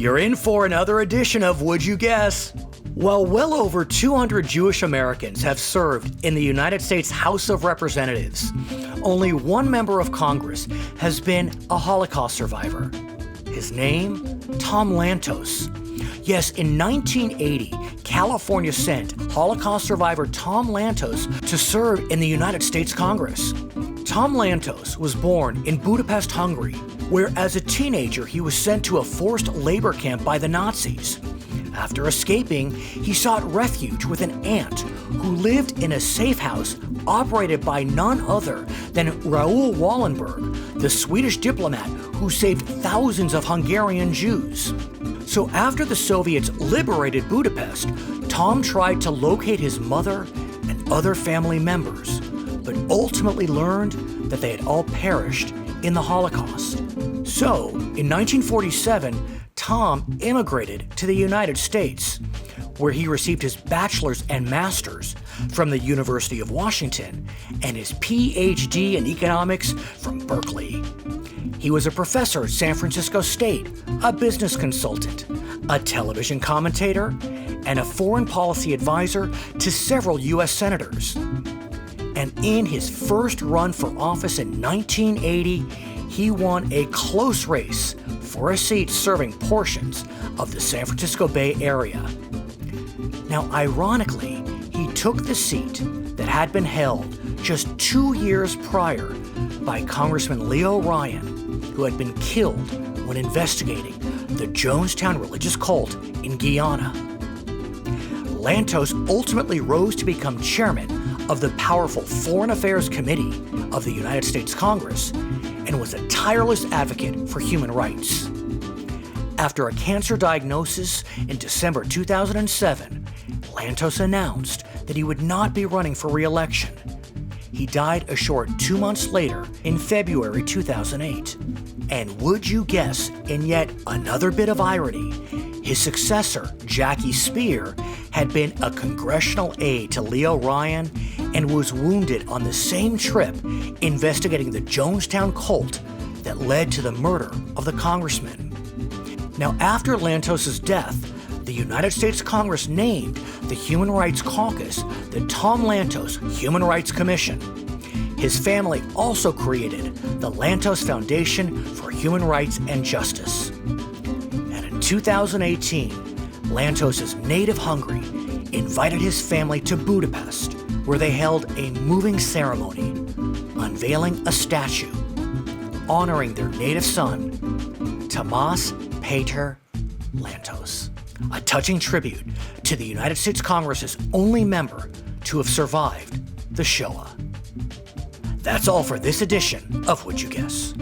You're in for another edition of Would You Guess? While well over 200 Jewish Americans have served in the United States House of Representatives, only one member of Congress has been a Holocaust survivor. His name? Tom Lantos. Yes, in 1980, California sent Holocaust survivor Tom Lantos to serve in the United States Congress. Tom Lantos was born in Budapest, Hungary, where as a teenager he was sent to a forced labor camp by the Nazis. After escaping, he sought refuge with an aunt who lived in a safe house operated by none other than Raoul Wallenberg, the Swedish diplomat who saved thousands of Hungarian Jews. So after the Soviets liberated Budapest, Tom tried to locate his mother and other family members, but ultimately learned that they had all perished in the Holocaust. So, in 1947, Tom immigrated to the United States, where he received his bachelor's and master's from the University of Washington and his PhD in economics from Berkeley. He was a professor at San Francisco State, a business consultant, a television commentator, and a foreign policy advisor to several U.S. senators. And in his first run for office in 1980, he won a close race for a seat serving portions of the San Francisco Bay Area. Now, ironically, he took the seat that had been held just 2 years prior by Congressman Leo Ryan, who had been killed when investigating the Jonestown religious cult in Guyana. Lantos ultimately rose to become chairman of the powerful Foreign Affairs Committee of the United States Congress and was a tireless advocate for human rights. After a cancer diagnosis in December 2007, Lantos announced that he would not be running for re-election. He died a short 2 months later in February 2008. And would you guess, in yet another bit of irony, his successor, Jackie Speer, had been a congressional aide to Leo Ryan and was wounded on the same trip investigating the Jonestown cult that led to the murder of the congressman. Now, after Lantos' death, the United States Congress named the Human Rights Caucus the Tom Lantos Human Rights Commission. His family also created the Lantos Foundation for Human Rights and Justice. And in 2018, Lantos' native Hungary invited his family to Budapest, where they held a moving ceremony, unveiling a statue honoring their native son, Tamás Péter Lantos, a touching tribute to the United States Congress's only member to have survived the Shoah. That's all for this edition of Would You Guess?